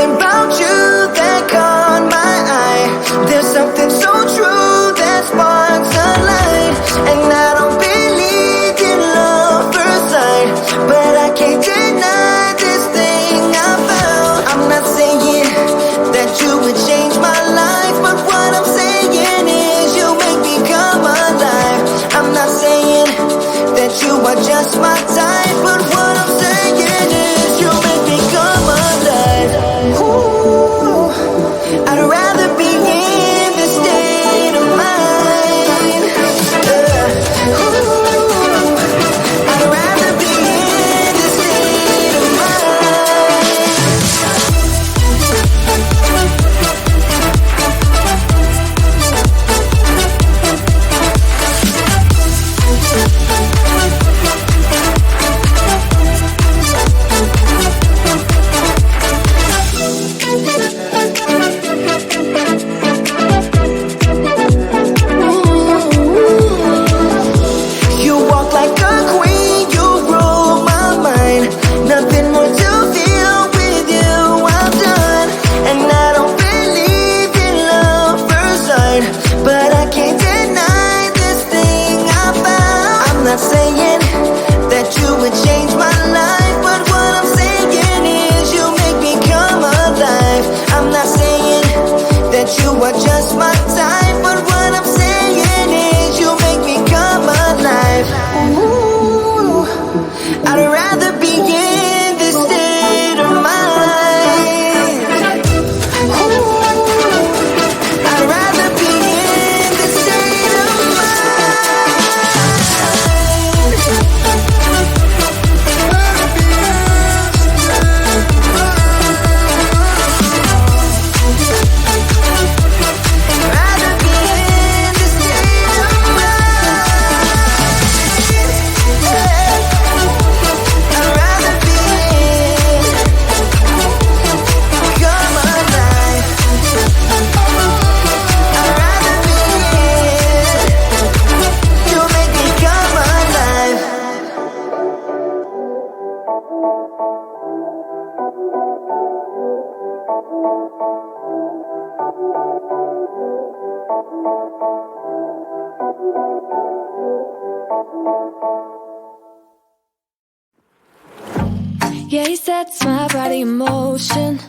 something about you that caught my eye. There's something so true that sparks a light. And I don't believe in love first sight, but I can't deny this thing I found. I'm not saying that you would change my life, but what I'm saying is you make me come alive. I'm not saying that you are just my type, but what I'm saying is you make me come alive. Ooh, I'd rather be in this state of mind. Ooh, I'd rather be in this state of mind. You walk like a queen, you rule my mind. Nothing more to feel with you, I'm done. And I don't believe in love first sight, but I can't deny this thing I found. I'm not saying that you would change my life, but what I'm saying is you make me come alive. I'm not saying that you are just my type, but what I'm saying is you make me come alive. Ooh, I'd rather be in this state of mind. Ooh, I'd rather be in this state of rather be in this state of I'd rather be in, come alive. I'd rather be in, you make me come alive. Yeah, he sets my body in motion.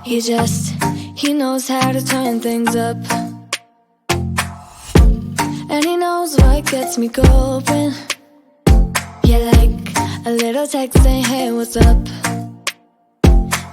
He knows how to turn things up. And he knows what gets me going. Yeah, like a little text saying, hey, what's up?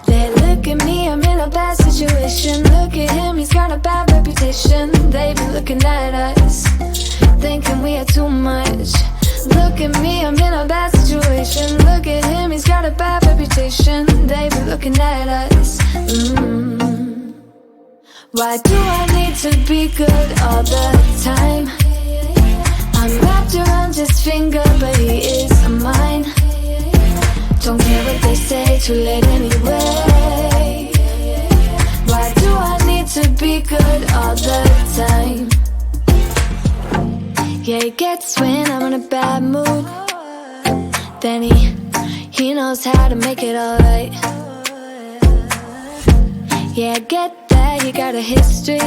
They look at me, I'm in a bad situation. Look at him, he's got a bad reputation. They be looking at us, thinking we are too much. Look at me, I'm in a bad situation. Look at him, he's got a bad reputation. They be looking at us. Why do I need to be good all the time? I'm wrapped around his finger, but he is mine. Don't care what they say, too late anyway. Why do I need to be good all the time? Yeah, he gets when I'm in a bad mood. Then he knows how to make it alright. Yeah, I get that he got a history,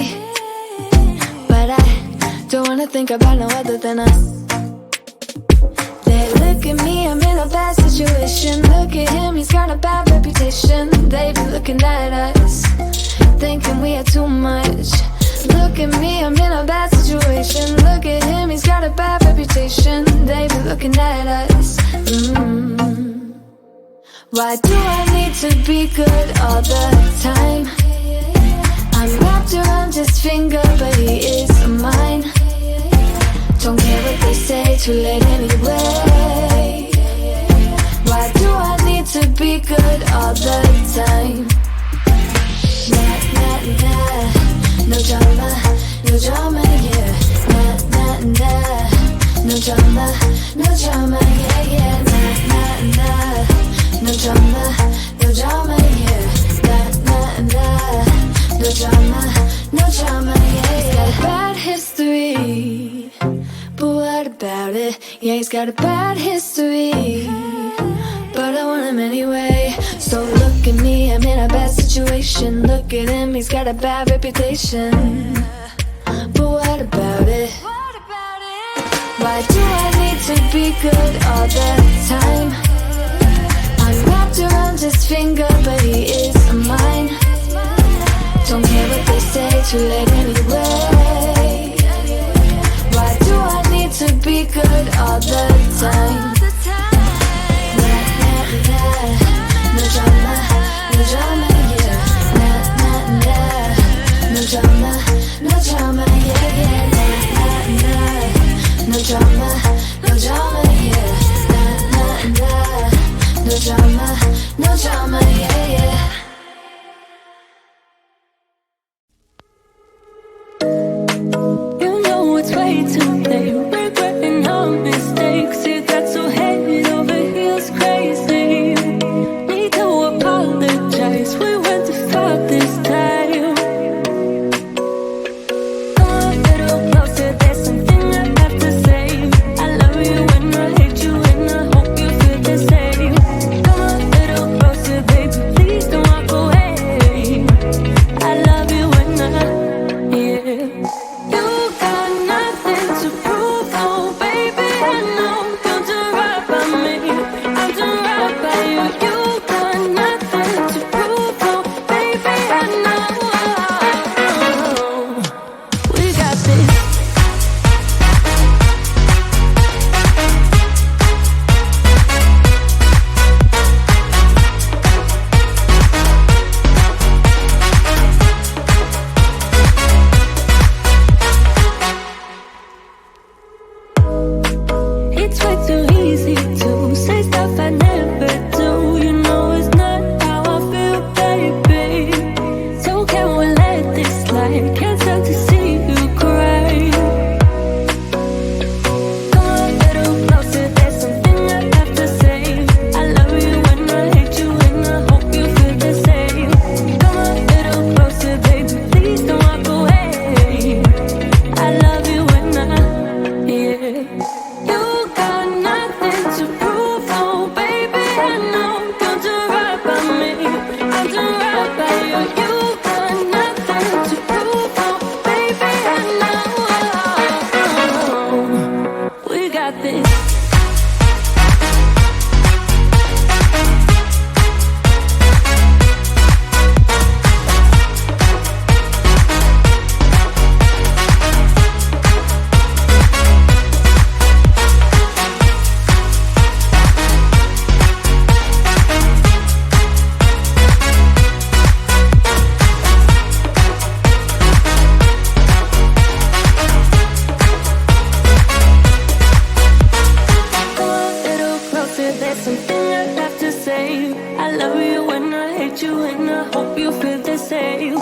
but I don't wanna think about no other than us. They look at me, I'm in a bad situation. Look at him, he's got a bad reputation. They be looking at us, thinking we are too much. Look at me, I'm in a bad situation. Look at him, he's got a bad reputation. They be looking at us. Why do I need to be good all the time? I'm wrapped around his finger, but he is mine. Don't care what they say, too late anyway. Why do I need to be good all the time? Nah, nah, nah. No drama, no drama, yeah. Nah, nah, nah. No drama, no drama, yeah, yeah. Nah, nah, nah. No drama, no drama, yeah. Nah, nah, nah. No drama, no drama, yeah, yeah. He's got a bad history, but what about it? Yeah, he's got a bad history, but I want him anyway. So look at me, I'm in a bad situation. Look at him, he's got a bad reputation. But what about it? Why do I need to be good all the time? I'm wrapped around his finger, but he is mine. Don't care what they say, too late anyway. Why do I need to be good all the time? Nah, nah, nah. No drama, no drama, yeah. Nah, nah, nah. No drama, no drama, yeah, yeah. Nah, nah, nah. No drama, no drama, yeah. Nah, nah, nah. No drama, no drama, yeah, yeah. You know it's way too late, regretting our mistakes. It got so head over heels crazy. Need to apologize, we went too far this time. Come a little closer, there's something I have to say. I love you and I hate you and I hope you feel the same. Come a little closer, baby, please don't walk away. I love you and yeah. You got nothing to prove, oh baby, I know. You're doing right by me, I'm doing right by you. You got nothing to prove, oh baby, I know. We got this. It's way too easy to say stuff I never do. You know it's not how I feel, baby. So can we let this slide? Can't stand to see you cry. Come a little closer, there's something I have to say. I love you and I hate you and I hope you feel the same. Come a little closer, baby, please don't walk away. I love you and yeah. You got nothing to prove, oh baby, I know. You're doing right by me, I'm doing right by you. You got nothing to prove, oh baby, I know. We got this. Come a little closer, there's something I have to say. I love you and I hate you and I hope you feel the same.